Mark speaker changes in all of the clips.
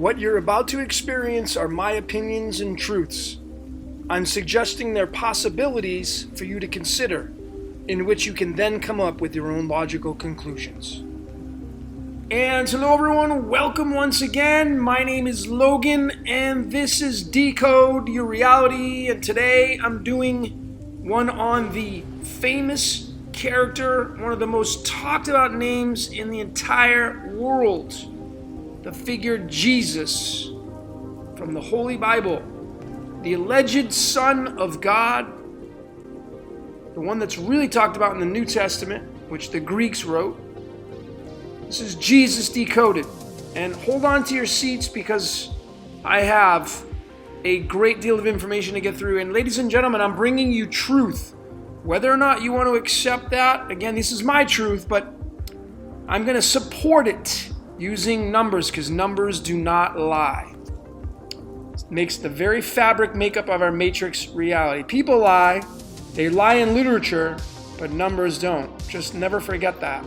Speaker 1: What you're about to experience are my opinions and truths. I'm suggesting they're possibilities for you to consider, in which you can then come up with your own logical conclusions. And hello everyone, welcome once again. My name is Logan and this is Decode Your Reality, and today I'm doing one on the famous character, one of the most talked about names in the entire world, the figure Jesus from the Holy Bible, the alleged Son of God, the one that's really talked about in the New Testament, which the Greeks wrote. This is Jesus Decoded. And hold on to your seats because I have a great deal of information to get through. And ladies and gentlemen, I'm bringing you truth. Whether or not you want to accept that, again, this is my truth, but I'm going to support it using numbers because numbers do not lie. It makes the very fabric makeup of our matrix reality. People lie. They lie in literature, but numbers don't. Just never forget that.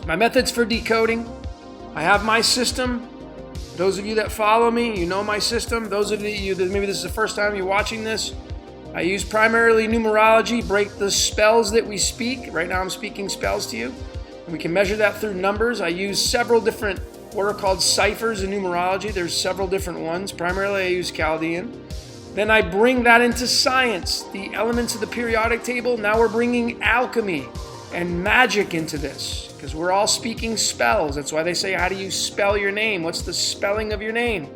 Speaker 1: My methods for decoding. I have my system. Those of you that follow me, you know my system. Those of you that maybe this is the first time you're watching this, I use primarily numerology, break the spells that we speak. Right now I'm speaking spells to you. And we can measure that through numbers. I use several different what are called ciphers in numerology. There's several different ones. Primarily I use Chaldean. Then I bring that into science, the elements of the periodic table. Now we're bringing alchemy and magic into this because we're all speaking spells. That's why they say, how do you spell your name? What's the spelling of your name?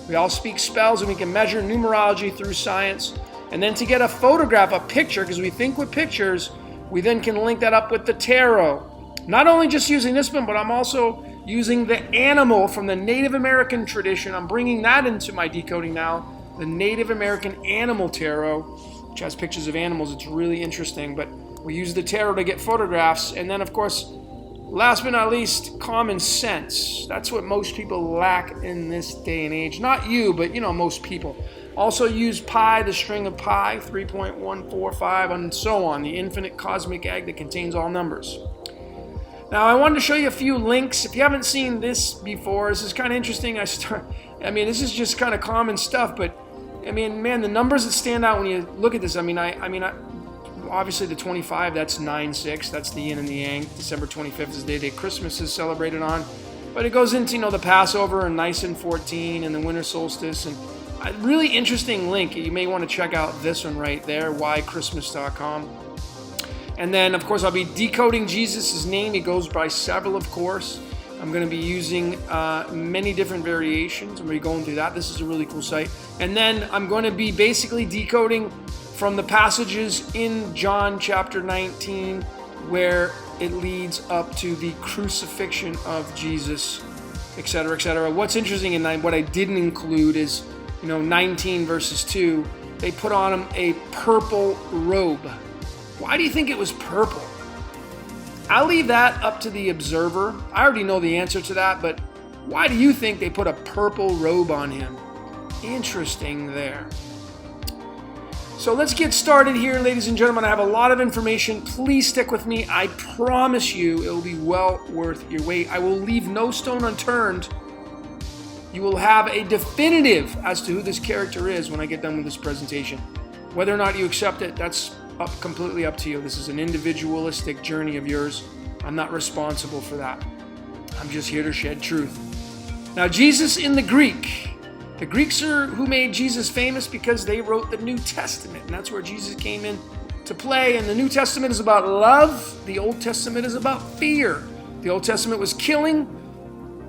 Speaker 1: We all speak spells and we can measure numerology through science. And then to get a photograph, a picture, because we think with pictures, we then can link that up with the tarot. Not only just using this one, but I'm also using the animal from the Native American tradition. I'm bringing that into my decoding now. The Native American Animal Tarot, which has pictures of animals. It's really interesting. But we use the tarot to get photographs. And then, of course, last but not least, common sense. That's what most people lack in this day and age. Not you, but, most people. Also use pi, the string of pi, 3.145, and so on. The infinite cosmic egg that contains all numbers. Now, I wanted to show you a few links. If you haven't seen this before, this is kind of interesting. This is just kind of common stuff, but man, the numbers that stand out when you look at this, obviously the 25, that's 9/6, that's the yin and the yang. December 25th is the day that Christmas is celebrated on. But it goes into, the Passover and Nisan 14 and the winter solstice. And a really interesting link. You may want to check out this one right there, whychristmas.com. And then, of course, I'll be decoding Jesus' name. He goes by several, of course. I'm going to be using many different variations. I'm going to be going through that. This is a really cool site. And then I'm going to be basically decoding from the passages in John chapter 19 where it leads up to the crucifixion of Jesus, etc., etc. What's interesting and what I didn't include is, 19 verses 2, they put on him a purple robe. Why do you think it was purple? I'll leave that up to the observer. I already know the answer to that, but why do you think they put a purple robe on him? Interesting there. So let's get started here, ladies and gentlemen. I have a lot of information. Please stick with me. I promise you it will be well worth your wait. I will leave no stone unturned. You will have a definitive as to who this character is when I get done with this presentation. Whether or not you accept it, that's completely up to you. This is an individualistic journey of yours. I'm not responsible for that. I'm just here to shed truth. Now, Jesus in the Greek. The Greeks are who made Jesus famous because they wrote the New Testament, and that's where Jesus came in to play. And the New Testament is about love. The Old Testament is about fear. The Old Testament was killing,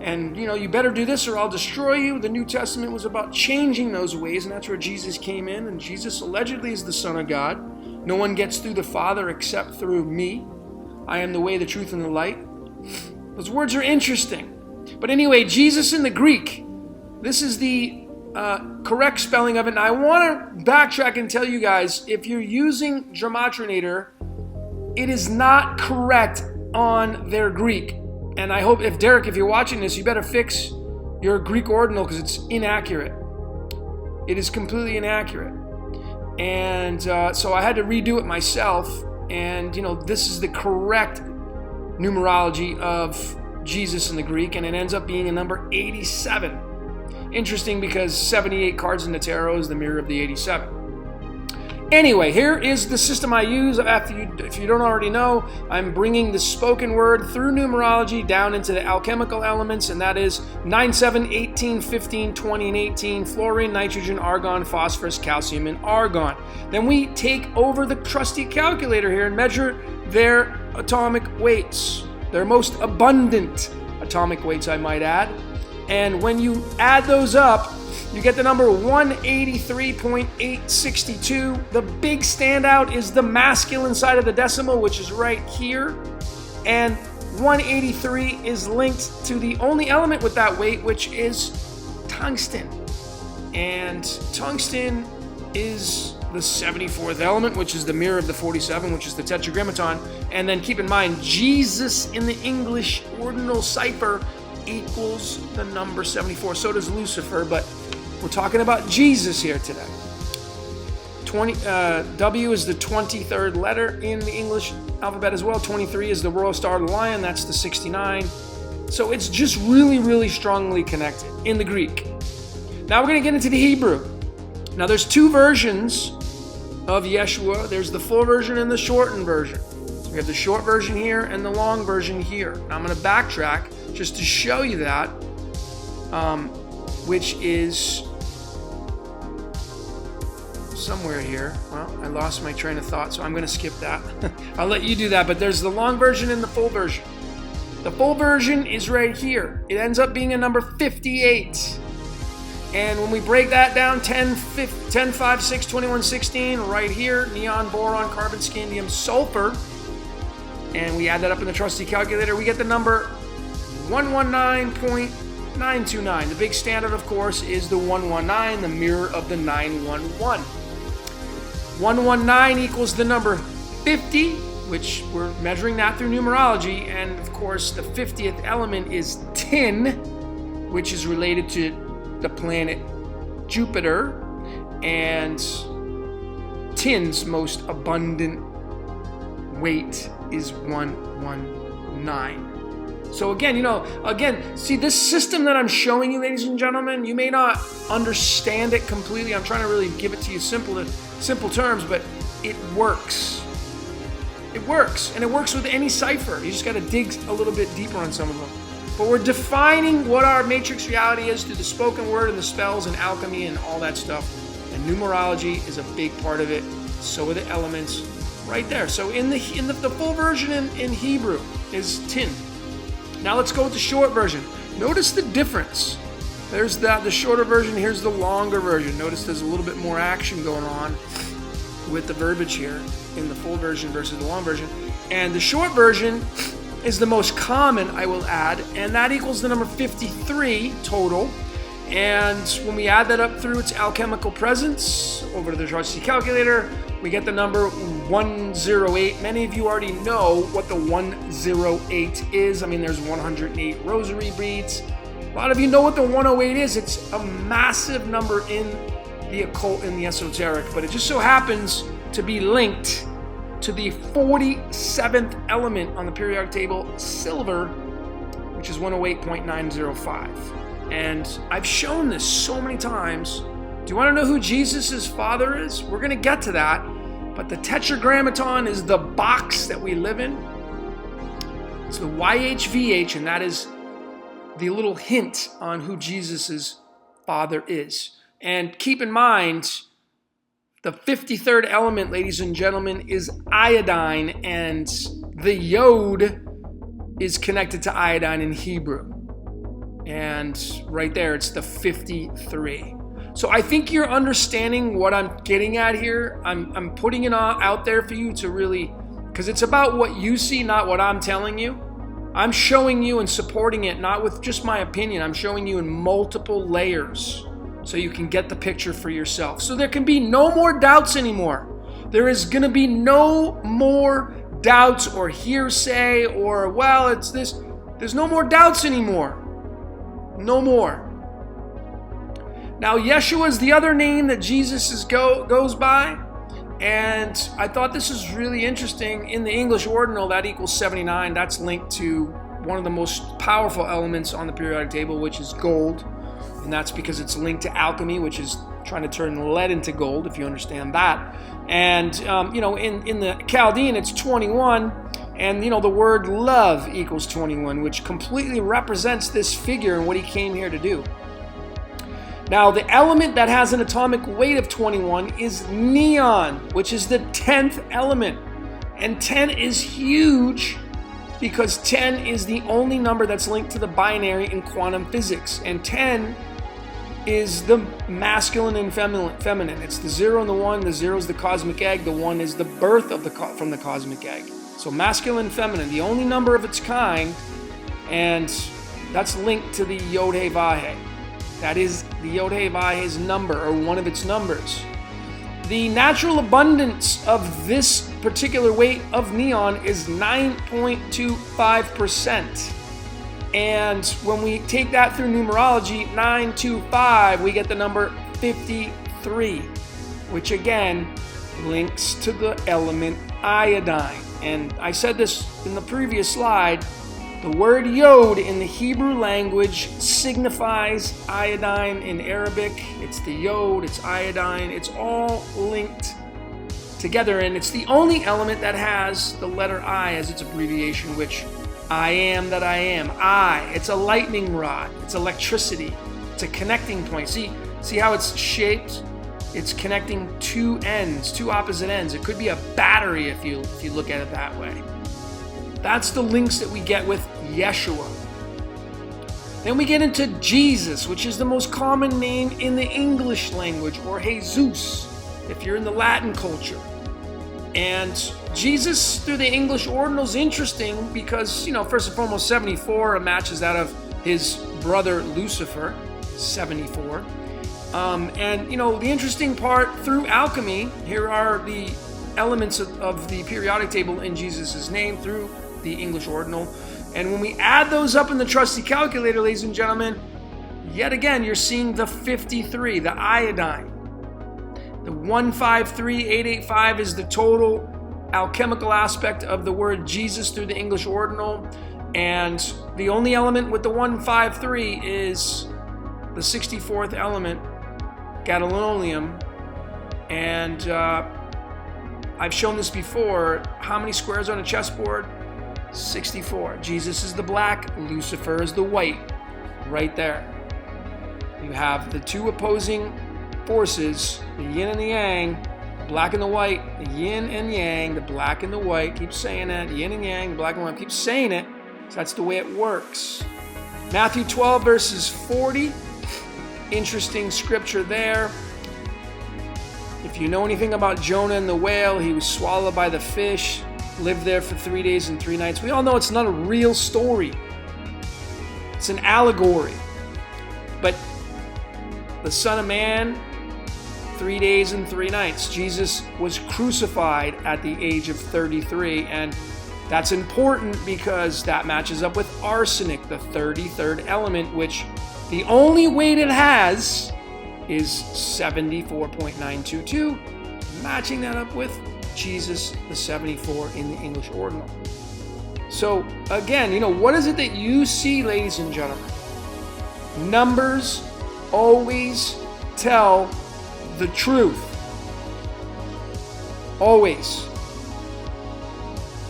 Speaker 1: and you better do this or I'll destroy you. The New Testament was about changing those ways, and that's where Jesus came in. And Jesus allegedly is the Son of God. No one gets through the Father except through me. I am the way, the truth, and the light. Those words are interesting. But anyway, Jesus in the Greek. This is the correct spelling of it. And I want to backtrack and tell you guys, if you're using Gematria, it is not correct on their Greek. And I hope, Derek, if you're watching this, you better fix your Greek ordinal because it's inaccurate. It is completely inaccurate. And so I had to redo it myself. And, this is the correct numerology of Jesus in the Greek. And it ends up being a number 87. Interesting because 78 cards in the tarot is the mirror of the 87. Anyway, here is the system I use. If you don't already know, I'm bringing the spoken word through numerology down into the alchemical elements, and that is 9, 7, 18, 15, 20, and 18, fluorine, nitrogen, argon, phosphorus, calcium, and argon. Then we take over the trusty calculator here and measure their atomic weights, their most abundant atomic weights, I might add. And when you add those up, you get the number 183.862. The big standout is the masculine side of the decimal, which is right here. And 183 is linked to the only element with that weight, which is tungsten. And tungsten is the 74th element, which is the mirror of the 47, which is the tetragrammaton. And then keep in mind, Jesus in the English ordinal cipher equals the number 74. So does Lucifer, but we're talking about Jesus here today. W is the 23rd letter in the English alphabet as well. 23 is the royal star of the lion. That's the 69. So it's just really, really strongly connected in the Greek. Now we're going to get into the Hebrew. Now there's two versions of Yeshua. There's the full version and the shortened version. So we have the short version here and the long version here. Now I'm going to backtrack just to show you that, which is somewhere here. Well, I lost my train of thought, so I'm going to skip that. I'll let you do that, but there's the long version and the full version. The full version is right here. It ends up being a number 58. And when we break that down, 10, 5, 6, 21, 16, right here, neon, boron, carbon, scandium, sulfur, and we add that up in the trusty calculator, we get the number 119.929. The big standard, of course, is the 119, the mirror of the 911. 119 equals the number 50, which we're measuring that through numerology, and of course the 50th element is tin, which is related to the planet Jupiter, and tin's most abundant weight is 119. So again, see this system that I'm showing you, ladies and gentlemen, you may not understand it completely. I'm trying to really give it to you simple terms, but it works. It works, and it works with any cipher. You just got to dig a little bit deeper on some of them. But we're defining what our matrix reality is through the spoken word and the spells and alchemy and all that stuff. And numerology is a big part of it. So are the elements right there. So in the full version in Hebrew is tin. Now let's go with the short version. Notice the difference. There's the shorter version. Here's the longer version. Notice there's a little bit more action going on with the verbiage here in the full version versus the long version. And the short version is the most common, I will add, and that equals the number 53 total. And when we add that up through its alchemical presence over to the trusty calculator, we get the number 108. Many of you already know what the 108 is. I mean, there's 108 rosary beads. A lot of you know what the 108 is. It's a massive number in the occult and the esoteric, but it just so happens to be linked to the 47th element on the periodic table, silver, which is 108.905. And I've shown this so many times. Do you want to know who Jesus' father is? We're going to get to that. But the tetragrammaton is the box that we live in. It's the YHVH, and that is the little hint on who Jesus' father is. And keep in mind, the 53rd element, ladies and gentlemen, is iodine, and the yod is connected to iodine in Hebrew. And right there, it's the 53. So I think you're understanding what I'm getting at here. I'm putting it out there for you to really, because it's about what you see, not what I'm telling you. I'm showing you and supporting it, not with just my opinion. I'm showing you in multiple layers so you can get the picture for yourself. So there can be no more doubts anymore. There is going to be no more doubts or hearsay or, well, it's this. There's no more doubts anymore. No more. Now, Yeshua is the other name that Jesus goes by, and I thought this was really interesting. In the English ordinal, that equals 79. That's linked to one of the most powerful elements on the periodic table, which is gold. And that's because it's linked to alchemy, which is trying to turn lead into gold, if you understand that. And, in the Chaldean, it's 21. And, the word love equals 21, which completely represents this figure and what he came here to do. Now, the element that has an atomic weight of 21 is neon, which is the 10th element. And 10 is huge because 10 is the only number that's linked to the binary in quantum physics. And 10 is the masculine and feminine. It's the 0 and the 1. The 0 is the cosmic egg. The 1 is the birth of from the cosmic egg. So masculine and feminine, the only number of its kind, and that's linked to the Yod-Heh-Vah-Heh. That is the Yod-Heh-Vah-Heh's number, or one of its numbers. The natural abundance of this particular weight of neon is 9.25%. And when we take that through numerology, 925, we get the number 53, which again links to the element iodine. And I said this in the previous slide, the word yod in the Hebrew language signifies iodine in Arabic. It's the yod, it's iodine, it's all linked together, and it's the only element that has the letter I as its abbreviation, which I am that I am. It's a lightning rod, it's electricity, it's a connecting point. See how it's shaped? It's connecting two ends, two opposite ends. It could be a battery if you look at it that way. That's the links that we get with Yeshua. Then we get into Jesus, which is the most common name in the English language, or Jesus, if you're in the Latin culture. And Jesus through the English ordinal is interesting because, first and foremost, 74 matches that of his brother Lucifer, 74. The interesting part through alchemy, here are the elements of the periodic table in Jesus' name through the English ordinal. And when we add those up in the trusty calculator, ladies and gentlemen, yet again, you're seeing the 53, the iodine. The 153885 is the total alchemical aspect of the word Jesus through the English ordinal. And the only element with the 153 is the 64th element, gadolinium. And I've shown this before. How many squares on a chessboard? 64. Jesus is the black, Lucifer is the white, right there. You have the two opposing forces, the yin and the yang, the black and the white, the yin and yang, the black and the white. Keep saying that, yin and yang, the black and white. Keep saying it. So that's the way it works. Matthew 12 verses 40. Interesting scripture there. If you know anything about Jonah and the whale, he was swallowed by the fish, lived there for 3 days and 3 nights. We all know it's not a real story. It's an allegory. But the Son of Man, 3 days and 3 nights. Jesus was crucified at the age of 33, and that's important because that matches up with arsenic, the 33rd element, which the only weight it has is 74.922, matching that up with Jesus, the 74 in the English ordinal. So again, what is it that you see, ladies and gentlemen? Numbers always tell the truth. Always.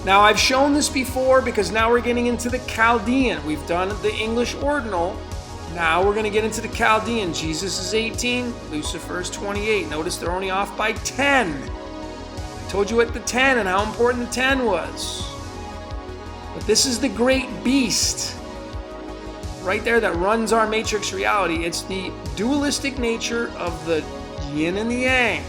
Speaker 1: Now, I've shown this before because now we're getting into the Chaldean. We've done the English ordinal. Now we're going to get into the Chaldean. Jesus is 18, Lucifer is 28. Notice they're only off by 10. I told you what the 10 and how important the 10 was. But this is the great beast right there that runs our matrix reality. It's the dualistic nature of the yin and the yang.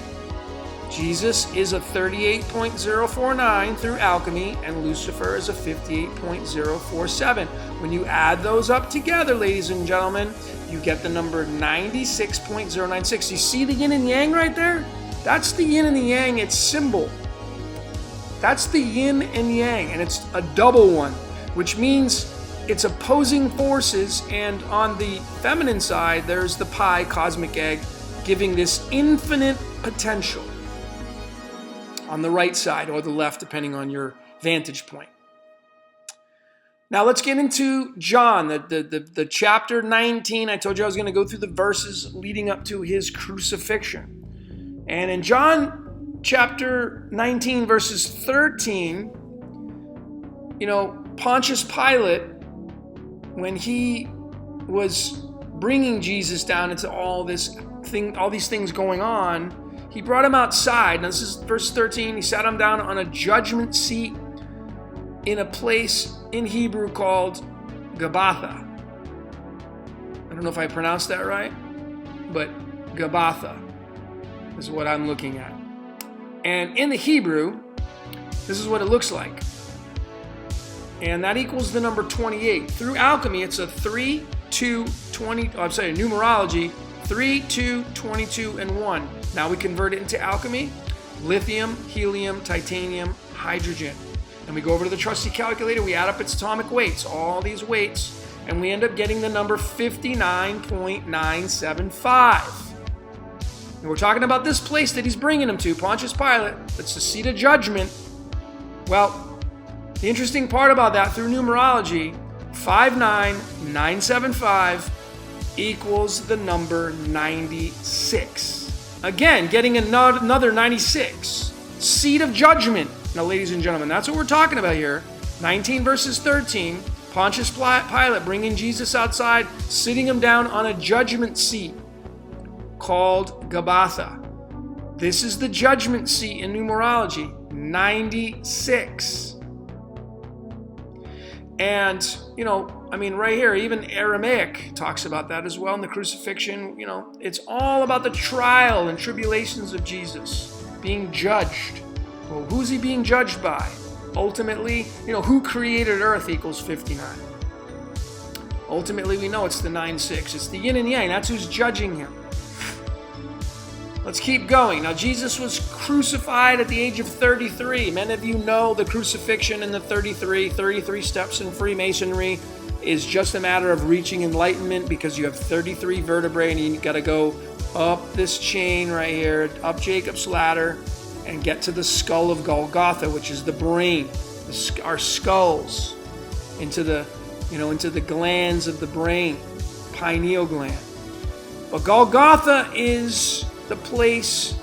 Speaker 1: Jesus is a 38.049 through alchemy, and Lucifer is a 58.047. When you add those up together, ladies and gentlemen, you get the number 96.096. You see the yin and yang right there? That's the yin and the yang, its symbol. That's the yin and yang, and it's a double one, which means it's opposing forces, and on the feminine side, there's the pi, cosmic egg, giving this infinite potential. On the right side or the left, depending on your vantage point. Now let's get into John, the chapter 19. I told you I was going to go through the verses leading up to his crucifixion. And in John chapter 19, verses 13, Pontius Pilate, when he was bringing Jesus down into all these things going on, he brought him outside. Now this is verse 13. He sat him down on a judgment seat in a place in Hebrew called Golgotha. I don't know if I pronounced that right, but Golgotha is what I'm looking at. And in the Hebrew, this is what it looks like. And that equals the number 28. Through alchemy, it's a 3, 2, 20, numerology, 3, 2, 22, and 1. Now we convert it into alchemy: lithium, helium, titanium, hydrogen. And we go over to the trusty calculator, we add up its atomic weights, all these weights, and we end up getting the number 59.975. And we're talking about this place that he's bringing him to, Pontius Pilate. That's the seat of judgment. Well, the interesting part about that, through numerology, 59975 equals the number 96. Again, getting another 96. Seat of judgment. Now, ladies and gentlemen, that's what we're talking about here. 19 verses 13, Pontius Pilate bringing Jesus outside, sitting him down on a judgment seat called Golgotha. This is the judgment seat in numerology, 96. And, right here, even Aramaic talks about that as well in the crucifixion. It's all about the trial and tribulations of Jesus being judged. Well, who's he being judged by? Ultimately, who created earth equals 59. Ultimately, we know it's the 9-6. It's the yin and yang. That's who's judging him. Let's keep going. Now, Jesus was crucified at the age of 33. Many of you know the crucifixion and the 33 steps in Freemasonry is just a matter of reaching enlightenment, because you have 33 vertebrae and you got to go up this chain right here, up Jacob's ladder, and get to the skull of Golgotha, which is the brain, our skulls, into the glands of the brain, pineal gland. But Golgotha is the place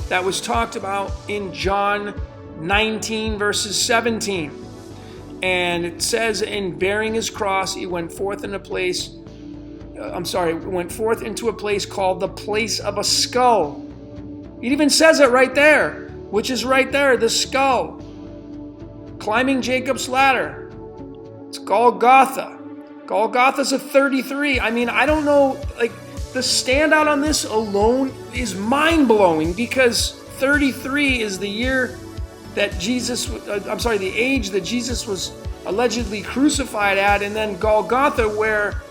Speaker 1: that was talked about in John 19, verses 17. And it says, in bearing his cross, he went forth into a place called the place of a skull. It even says it right there, which is right there, the skull. Climbing Jacob's ladder. It's Golgotha. Golgotha's a 33. I don't know, the standout on this alone is mind-blowing, because 33 is the year that the age that Jesus was allegedly crucified at, and then Golgotha, where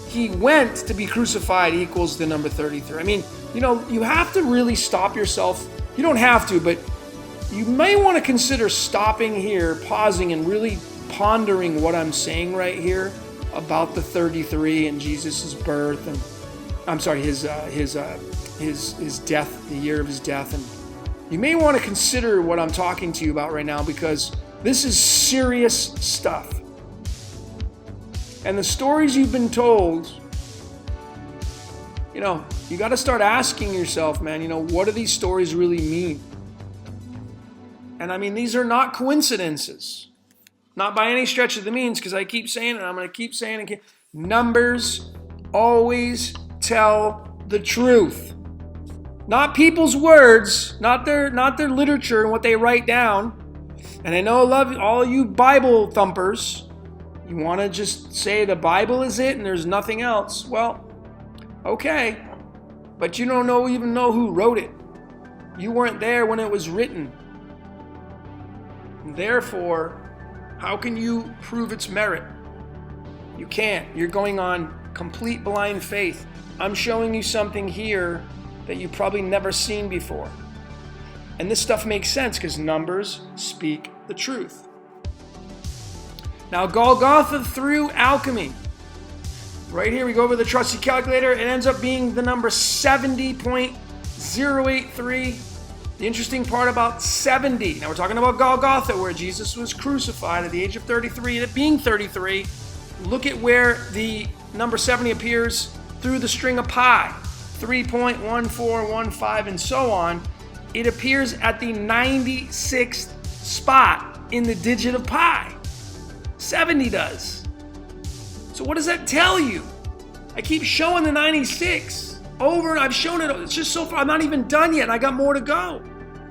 Speaker 1: he went to be crucified, equals the number 33. You have to really stop yourself. You don't have to, but you may want to consider stopping here, pausing, and really pondering what I'm saying right here about the 33 and Jesus' birth, and his death, the year of his death. And you may want to consider what I'm talking to you about right now, because this is serious stuff. And the stories you've been told, you got to start asking yourself, man, what do these stories really mean? And these are not coincidences. Not by any stretch of the means, because I keep saying it, I'm going to keep saying it. Numbers always tell the truth. Not people's words, not their literature and what they write down. And I know I love all you Bible thumpers. You want to just say the Bible is it and there's nothing else. Well, okay. But you don't even know who wrote it. You weren't there when it was written. And therefore, how can you prove its merit? You can't. You're going on complete blind faith. I'm showing you something here that you've probably never seen before. And this stuff makes sense because numbers speak the truth. Now, Golgotha through alchemy. Right here, we go over the trusty calculator. It ends up being the number 70.083. The interesting part about 70, now we're talking about Golgotha, where Jesus was crucified at the age of 33, and it being 33, look at where the number 70 appears through the string of pi, 3.1415 and so on. It appears at the 96th spot in the digit of pi. 70 does. So what does that tell you? I keep showing the 96 over, and I've shown it, it's just so far, I'm not even done yet, and I got more to go.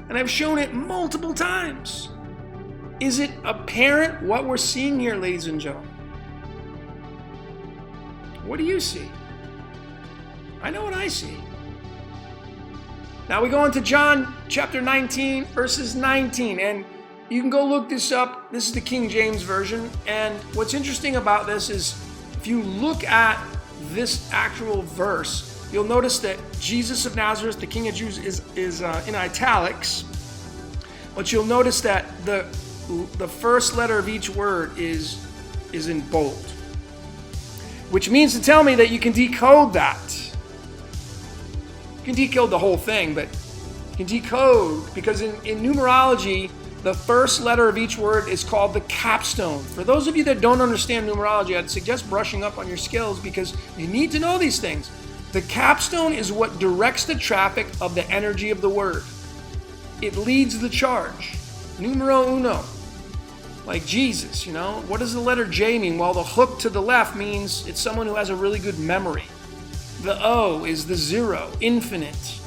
Speaker 1: And I've shown it multiple times. Is it apparent what we're seeing here, ladies and gentlemen? What do you see? I know what I see. Now we go into John chapter 19, verses 19, and you can go look this up. This is the King James Version, and what's interesting about this is if you look at this actual verse, you'll notice that Jesus of Nazareth, the King of Jews, is in italics, but you'll notice that the first letter of each word is in bold, which means to tell me that you can decode that. You can decode the whole thing, but you can decode, because in numerology, the first letter of each word is called the capstone. For those of you that don't understand numerology, I'd suggest brushing up on your skills, because you need to know these things. The capstone is what directs the traffic of the energy of the word. It leads the charge. Numero uno. Like Jesus, you know. What does the letter J mean? Well, the hook to the left means it's someone who has a really good memory. The O is the zero, infinite.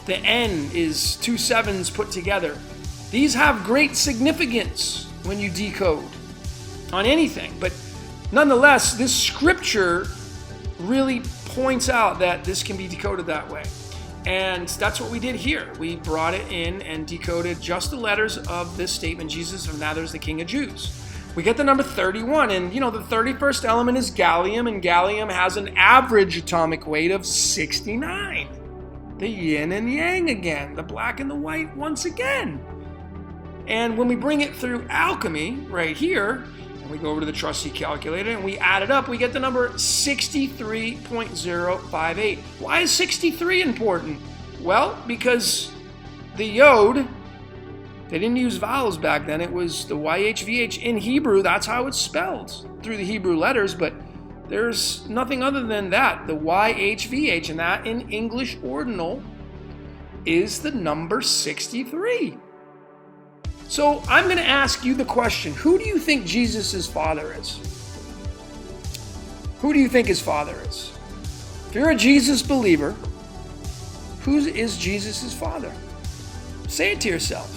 Speaker 1: The N is two sevens put together. These have great significance when you decode on anything. But nonetheless, this scripture really points out that this can be decoded that way. And that's what we did here. We brought it in and decoded just the letters of this statement, Jesus of Nazareth, the King of Jews. We get the number 31, and you know, the 31st element is gallium, and gallium has an average atomic weight of 69. The yin and yang again, the black and the white once again. And when we bring it through alchemy, right here, we go over to the trusty calculator and we add it up, we get the number 63.058. Why is 63 important? Well, because the yod, they didn't use vowels back then. It was the YHVH. In Hebrew, that's how it's spelled, through the Hebrew letters, but there's nothing other than that, the YHVH, and that in English ordinal is the number 63. So I'm going to ask you the question, who do you think Jesus' father is? Who do you think his father is? If you're a Jesus believer, who is Jesus' father? Say it to yourself.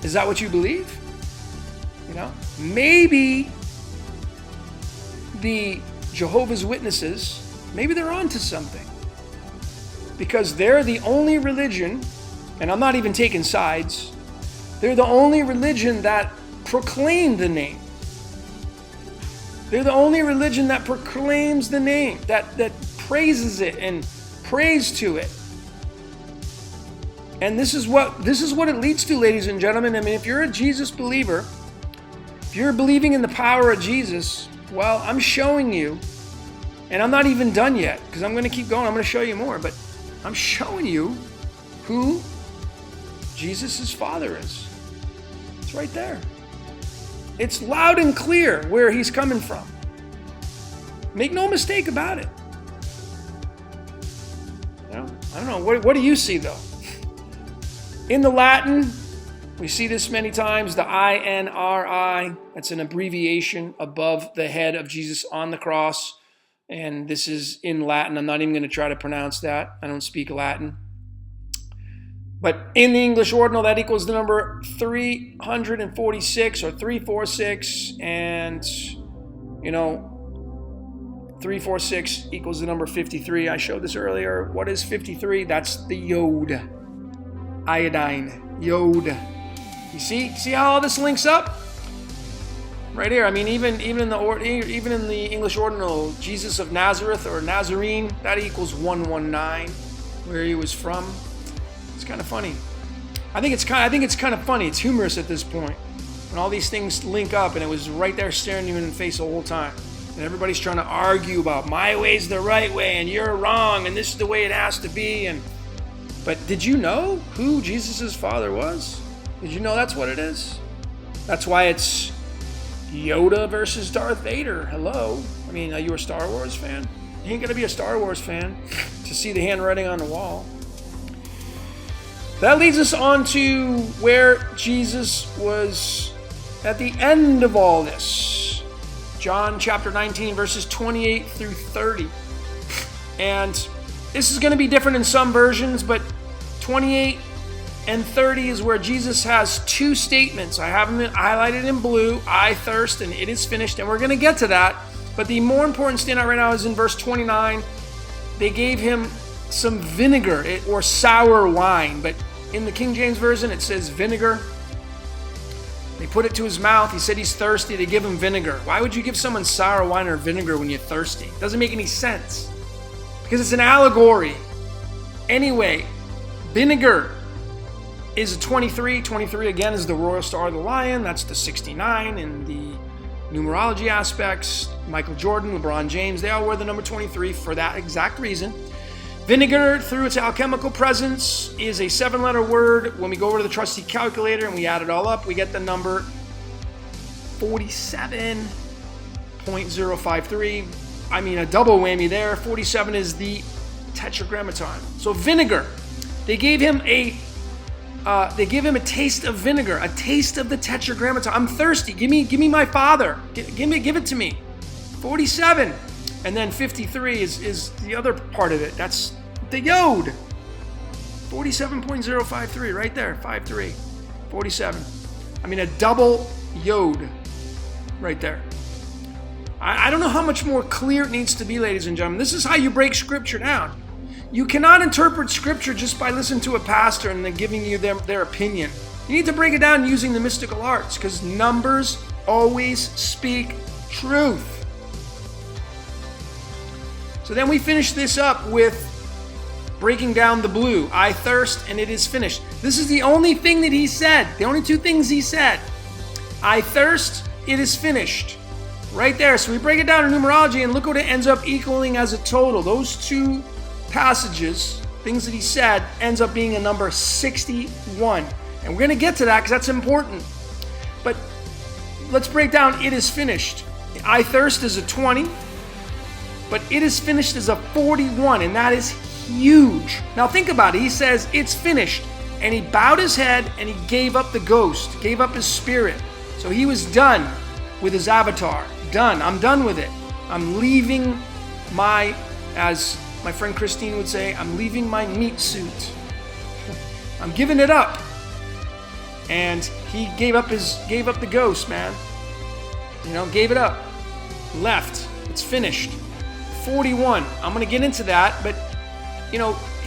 Speaker 1: Is that what you believe? You know, maybe the Jehovah's Witnesses, maybe they're onto something, because they're the only religion, and I'm not even taking sides, they're the only religion that proclaim the name. They're the only religion that proclaims the name, that praises it and prays to it. And this is what it leads to, ladies and gentlemen. I mean, if you're a Jesus believer, if you're believing in the power of Jesus, well, I'm showing you, and I'm not even done yet, because I'm going to keep going. I'm going to show you more, but I'm showing you who Jesus' father is. It's right there. It's loud and clear where he's coming from. Make no mistake about it. You know, I don't know. What do you see, though? In the Latin, we see this many times, the INRI. That's an abbreviation above the head of Jesus on the cross. And this is in Latin. I'm not even going to try to pronounce that. I don't speak Latin. But in the English ordinal, that equals the number 346 or 346. And, you know, 346 equals the number 53. I showed this earlier. What is 53? That's the yod. Iodine. Yod. You see how all this links up? Right here. I mean, even in the English ordinal, Jesus of Nazareth or Nazarene, that equals 119, where he was from. It's kind of funny. I think it's kind of funny. It's humorous at this point when all these things link up, and it was right there staring you in the face the whole time. And everybody's trying to argue about my way's the right way and you're wrong and this is the way it has to be. And But did you know who Jesus' father was? Did you know that's what it is? That's why it's Yoda versus Darth Vader. Hello. I mean, are you a Star Wars fan? You ain't gonna be a Star Wars fan to see the handwriting on the wall. That leads us on to where Jesus was at the end of all this. John chapter 19, verses 28 through 30. And this is going to be different in some versions, but 28 and 30 is where Jesus has two statements. I have them highlighted in blue. I thirst and it is finished. And we're going to get to that. But the more important standout right now is in verse 29. They gave him some vinegar or sour wine. But in the King James Version, it says vinegar. They put it to his mouth. He said he's thirsty. They give him vinegar. Why would you give someone sour wine or vinegar when you're thirsty? It doesn't make any sense. Because it's an allegory. Anyway, vinegar is a 23. 23 again is the royal star of the lion. That's the 69 in the numerology aspects. Michael Jordan, LeBron James, they all wear the number 23 for that exact reason. Vinegar, through its alchemical presence, is a 7-letter word. When we go over to the trusty calculator and we add it all up, we get the number 47.053. I mean, a double whammy there. 47 is the tetragrammaton. So vinegar. They gave him a taste of vinegar, a taste of the tetragrammaton. I'm thirsty. Give me my father. Give it to me. 47. And then 53 is the other part of it. That's the yod. 47.053 right there. 53. 47. I mean, a double yod right there. I don't know how much more clear it needs to be, ladies and gentlemen. This is how you break Scripture down. You cannot interpret Scripture just by listening to a pastor and then giving you their opinion. You need to break it down using the mystical arts, because numbers always speak truth. So then we finish this up with breaking down the blue. I thirst and it is finished. This is the only thing that he said. The only two things he said. I thirst, it is finished. Right there. So we break it down in numerology and look what it ends up equaling as a total. Those two passages, things that he said, ends up being a number 61. And we're going to get to that because that's important. But let's break down it is finished. I thirst is a 20. But it is finished as a 41, and that is huge. Now think about it. He says it's finished, and he bowed his head and he gave up the ghost, gave up his spirit. So he was done with his avatar. Done. I'm done with it. I'm leaving as my friend Christine would say, I'm leaving my meat suit. I'm giving it up. And he gave up the ghost, man. Gave it up. Left. It's finished. 41. I'm going to get into that, but he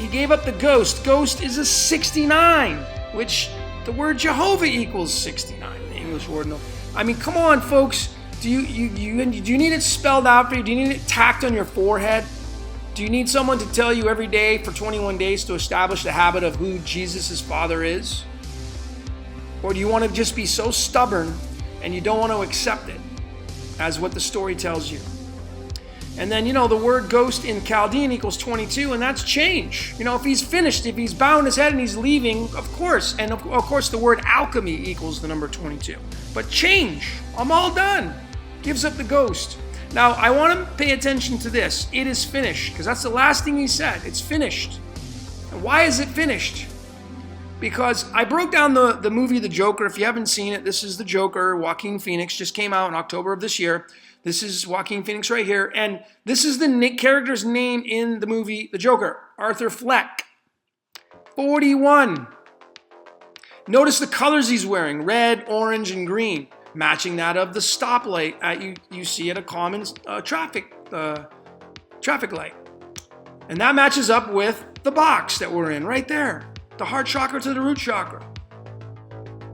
Speaker 1: gave up the ghost. Ghost is a 69, which the word Jehovah equals 69, the English word. No. I mean, come on, folks. Do you need it spelled out for you? Do you need it tacked on your forehead? Do you need someone to tell you every day for 21 days to establish the habit of who Jesus' father is? Or do you want to just be so stubborn and you don't want to accept it as what the story tells you? And then, the word ghost in Chaldean equals 22, and that's change. If he's finished, if he's bowing his head and he's leaving, of course. And of course, the word alchemy equals the number 22. But change. I'm all done. Gives up the ghost. Now, I want to pay attention to this. It is finished, because that's the last thing he said. It's finished. And why is it finished? Because I broke down the movie The Joker. If you haven't seen it, this is The Joker. Joaquin Phoenix just came out in October of this year. This is Joaquin Phoenix right here. And this is the character's name in the movie The Joker, Arthur Fleck. 41. Notice the colors he's wearing, red, orange, and green, matching that of the stoplight you see at a common traffic light. And that matches up with the box that we're in right there, the heart chakra to the root chakra.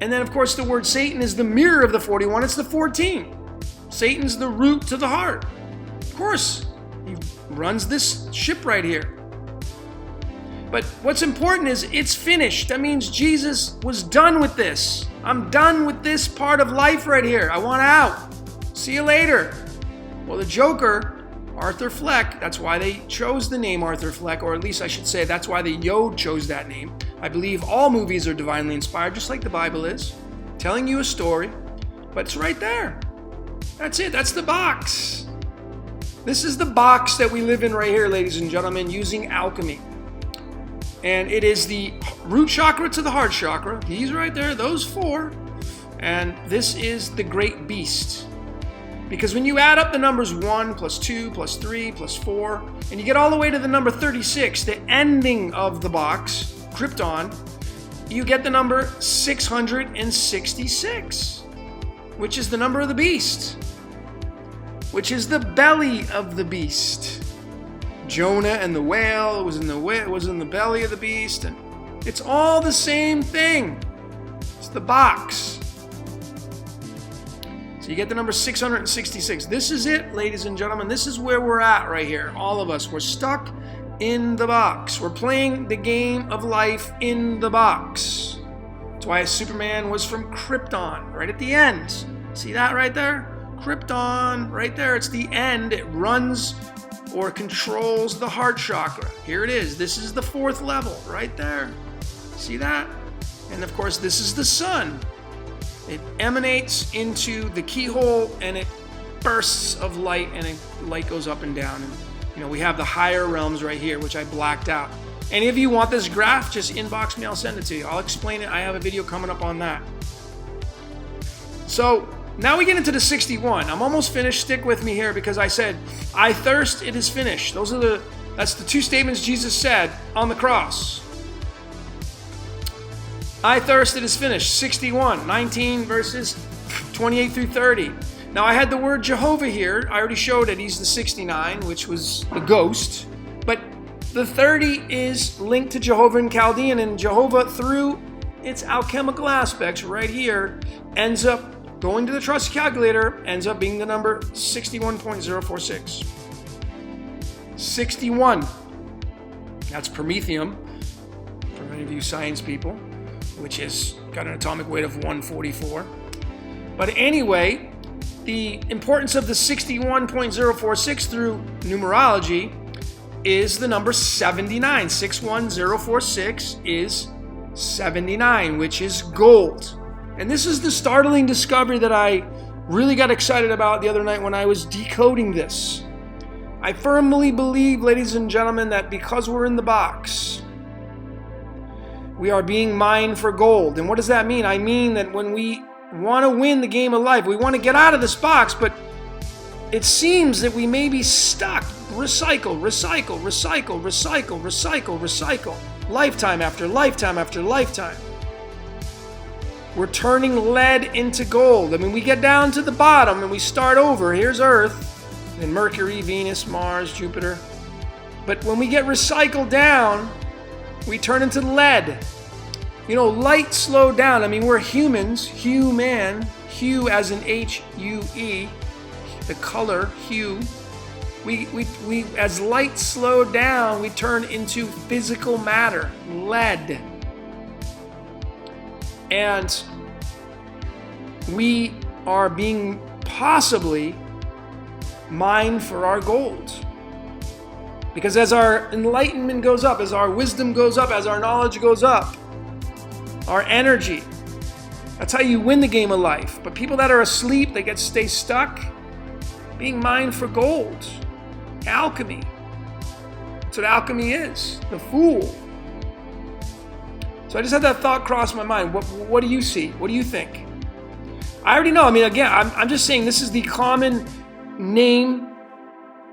Speaker 1: And then, of course, the word Satan is the mirror of the 41. It's the 14. Satan's the root to the heart. Of course, he runs this ship right here. But what's important is it's finished. That means Jesus was done with this. I'm done with this part of life right here. I want out. See you later. Well, the Joker Arthur Fleck, that's why they chose the name Arthur Fleck, or at least I should say that's why the Yod chose that name. I believe all movies are divinely inspired, just like the Bible is, telling you a story, but it's right there. That's it, that's the box. This is the box that we live in right here, ladies and gentlemen, using alchemy. And it is the root chakra to the heart chakra, these right there, those four, and this is the great beast. Because when you add up the numbers 1 plus 2 plus 3 plus 4, and you get all the way to the number 36, the ending of the box, Krypton, you get the number 666, which is the number of the beast, which is the belly of the beast. Jonah and the whale was in the belly of the beast, and it's all the same thing. It's the box. So you get the number 666. This is it, ladies and gentlemen. This is where we're at right here. All of us, we're stuck in the box. We're playing the game of life in the box. That's why Superman was from Krypton, right at the end. See that right there? Krypton, right there. It's the end. It runs or controls the heart chakra. Here it is. This is the 4th level, right there. See that? And of course, this is the sun. It emanates into the keyhole and it bursts of light, and light goes up and down. And we have the higher realms right here, which I blacked out. Any of you want this graph, just inbox me, I'll send it to you. I'll explain it. I have a video coming up on that. So now we get into the 61. I'm almost finished. Stick with me here because I said, I thirst, it is finished. That's the 2 statements Jesus said on the cross. I thirst, it is finished. 61, 19 verses 28 through 30. Now I had the word Jehovah here. I already showed it. He's the 69, which was the ghost. But the 30 is linked to Jehovah in Chaldean, and Jehovah, through its alchemical aspects right here, ends up going to the trusty calculator, ends up being the number 61.046. 61. That's promethium, for many of you science people, which has got an atomic weight of 144. But anyway, the importance of the 61.046 through numerology is the number 79. 61046 is 79, which is gold. And this is the startling discovery that I really got excited about the other night when I was decoding this. I firmly believe, ladies and gentlemen, that because we're in the box, we are being mined for gold. And what does that mean? I mean that when we want to win the game of life, we want to get out of this box, but it seems that we may be stuck. Recycle, recycle, recycle, recycle, recycle, recycle. Lifetime after lifetime after lifetime. We're turning lead into gold. I mean, we get down to the bottom and we start over. Here's Earth, and Mercury, Venus, Mars, Jupiter. But when we get recycled down, we turn into lead. Light slowed down. I mean, we're humans, human, hue as in H-U-E, the color, hue. We as light slowed down, we turn into physical matter, lead. And we are being possibly mined for our gold. Because as our enlightenment goes up, as our wisdom goes up, as our knowledge goes up, our energy, that's how you win the game of life. But people that are asleep, they stay stuck, being mined for gold. Alchemy. That's what alchemy is. The fool. So I just had that thought cross my mind. What do you see? What do you think? I already know. I mean, again, I'm just saying this is the common name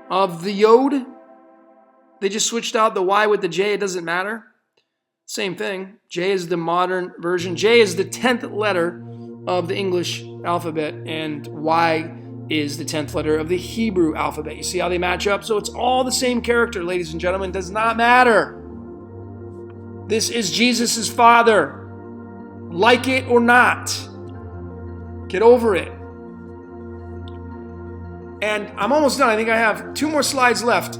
Speaker 1: of the Yod. They just switched out the Y with the J. It doesn't matter. Same thing. J is the modern version. J is the 10th letter of the English alphabet, and Y is the 10th letter of the Hebrew alphabet. You see how they match up? So it's all the same character, ladies and gentlemen. It does not matter. This is Jesus' Father. Like it or not. Get over it. And I'm almost done. I think I have 2 more slides left.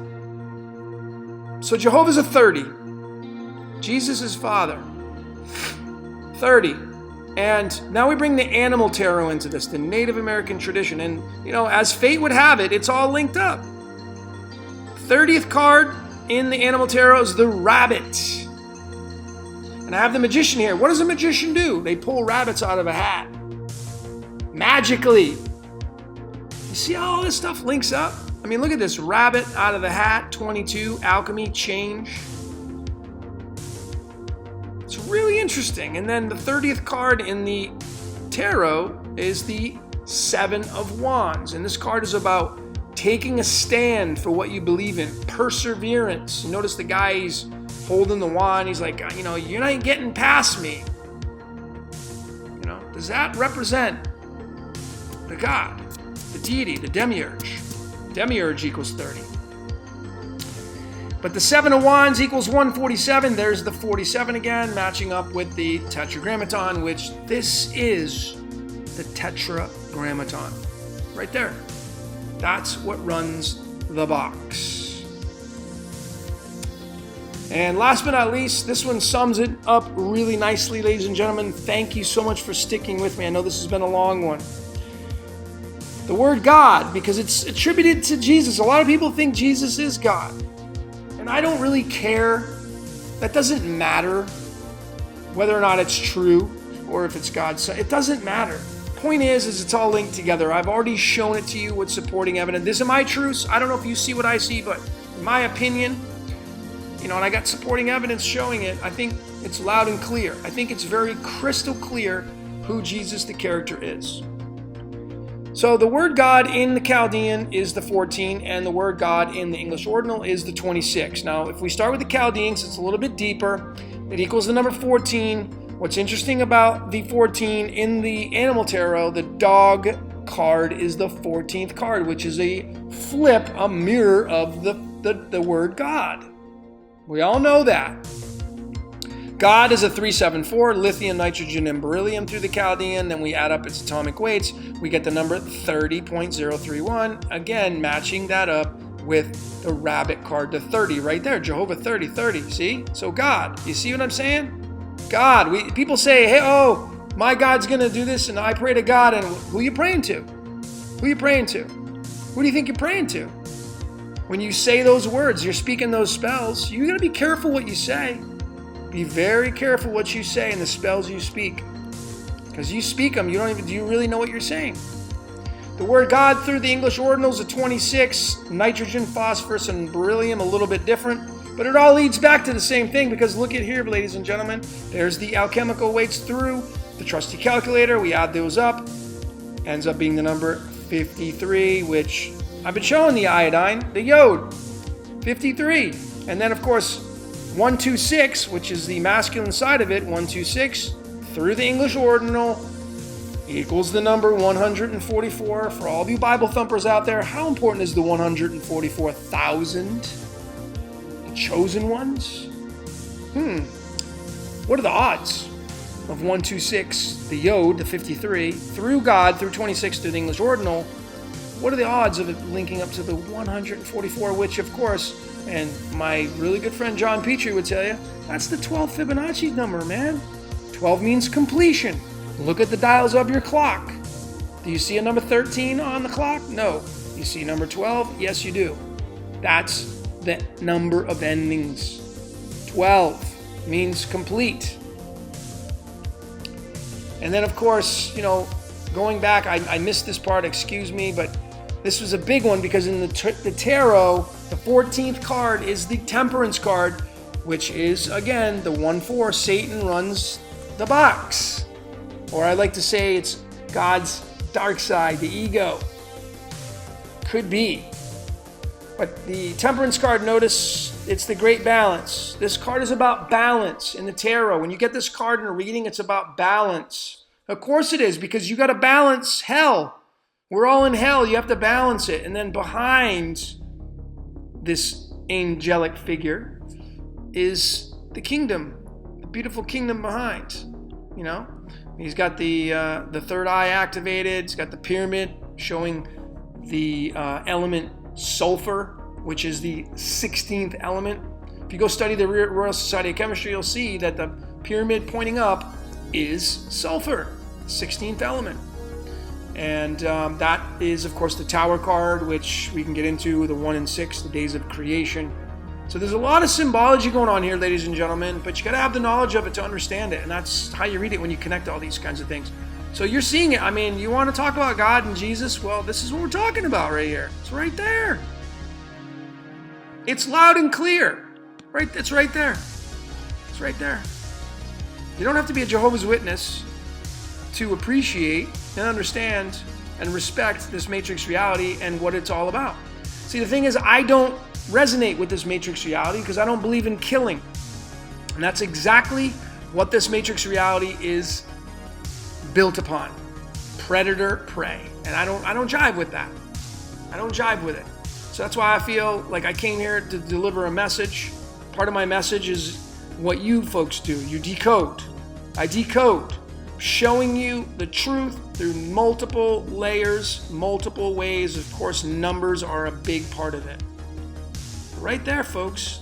Speaker 1: So Jehovah's a 30. Jesus is Father. 30. And now we bring the animal tarot into this, the Native American tradition. And, as fate would have it, it's all linked up. 30th card in the Animal Tarot is the Rabbit. And I have the Magician here. What does a magician do? They pull rabbits out of a hat. Magically. You see how all this stuff links up? I mean, look at this. Rabbit out of the hat, 22, alchemy, change. It's really interesting. And then the 30th card in the tarot is the Seven of Wands. And this card is about taking a stand for what you believe in. Perseverance. You notice the guy, he's holding the wand. He's like, you're not getting past me. Does that represent the God, the deity, the demiurge? Demiurge equals 30. But the Seven of Wands equals 147. There's the 47 again, matching up with the Tetragrammaton, which this is the Tetragrammaton. Right there. That's what runs the box. And last but not least, this one sums it up really nicely, ladies and gentlemen. Thank you so much for sticking with me. I know this has been a long one. The word God, because it's attributed to Jesus. A lot of people think Jesus is God. And I don't really care. That doesn't matter whether or not it's true or if it's God's son. It doesn't matter. Point is it's all linked together. I've already shown it to you with supporting evidence. These are my truths. I don't know if you see what I see, but in my opinion, and I got supporting evidence showing it, I think it's loud and clear. I think it's very crystal clear who Jesus the character is. So the word God in the Chaldean is the 14, and the word God in the English Ordinal is the 26. Now, if we start with the Chaldeans, it's a little bit deeper. It equals the number 14. What's interesting about the 14 in the Animal Tarot, the dog card is the 14th card, which is a flip, a mirror of the word God. We all know that. God is a 374, lithium, nitrogen, and beryllium through the Chaldean. Then we add up its atomic weights. We get the number 30.031. Again, matching that up with the rabbit card, the 30 right there. Jehovah 30, 30. See? So God. You see what I'm saying? God. People say, hey, my God's going to do this, and I pray to God. And who are you praying to? Who are you praying to? Who do you think you're praying to? When you say those words, you're speaking those spells, you got to be careful what you say. Be very careful what you say and the spells you speak. Because you speak them, do you really know what you're saying? The word God through the English Ordinals is 26, nitrogen, phosphorus, and beryllium, a little bit different. But it all leads back to the same thing, because look at here, ladies and gentlemen. There's the alchemical weights through the trusty calculator. We add those up. Ends up being the number 53, which I've been showing the iodine, the yod, 53. And then, of course, 126, which is the masculine side of it, 126, through the English Ordinal, equals the number 144. For all of you Bible thumpers out there, how important is the 144,000? The chosen ones? What are the odds of 126, the yod, the 53, through God, through 26, through the English Ordinal? What are the odds of it linking up to the 144, which, of course, and my really good friend John Petrie would tell you, that's the 12th Fibonacci number, man. 12 means completion. Look at the dials of your clock. Do you see a number 13 on the clock? No. You see number 12? Yes, you do. That's the number of endings. 12 means complete. And then, of course, going back, I missed this part, excuse me, but this was a big one because in the tarot, the 14th card is the Temperance card, which is, again, the 1-4. Satan runs the box. Or I like to say it's God's dark side, the ego. Could be. But the Temperance card, notice it's the Great Balance. This card is about balance in the tarot. When you get this card in a reading, it's about balance. Of course it is, because you got to balance hell. We're all in hell. You have to balance it. And then behind this angelic figure is the kingdom, the beautiful kingdom behind. He's got the third eye activated. He's got the pyramid showing the element sulfur, which is the 16th element. If you go study the Royal Society of Chemistry, you'll see that the pyramid pointing up is sulfur, 16th element. And that is, of course, the Tower card, which we can get into, the 1 and 6, the days of creation. So there's a lot of symbology going on here, ladies and gentlemen, but you got to have the knowledge of it to understand it, and that's how you read it when you connect all these kinds of things. So you're seeing it. I mean, you want to talk about God and Jesus? Well, this is what we're talking about right here. It's right there. It's loud and clear. Right? It's right there. It's right there. You don't have to be a Jehovah's Witness to appreciate and understand and respect this matrix reality and what it's all about. See, the thing is, I don't resonate with this matrix reality because I don't believe in killing. And that's exactly what this matrix reality is built upon. Predator, prey. And I don't jive with that. I don't jive with it. So that's why I feel like I came here to deliver a message. Part of my message is what you folks do. You decode. I decode, showing you the truth through multiple layers, multiple ways. Of course, numbers are a big part of it. Right there, folks.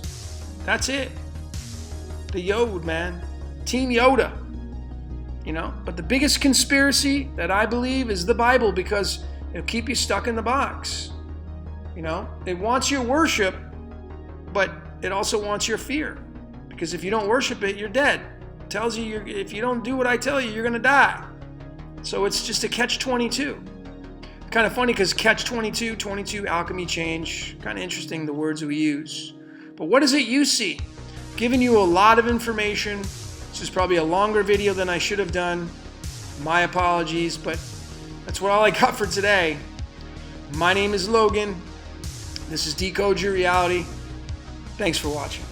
Speaker 1: That's it. The Yod, man. Team Yoda. You know? But the biggest conspiracy that I believe is the Bible, because it'll keep you stuck in the box. You know? It wants your worship, but it also wants your fear. Because if you don't worship it, you're dead. It tells you if you don't do what I tell you, you're going to die. So it's just a catch-22. Kind of funny because catch-22, 22, alchemy, change. Kind of interesting, the words we use. But what is it you see? Giving you a lot of information. This is probably a longer video than I should have done. My apologies, but that's what all I got for today. My name is Logan. This is Decode Your Reality. Thanks for watching.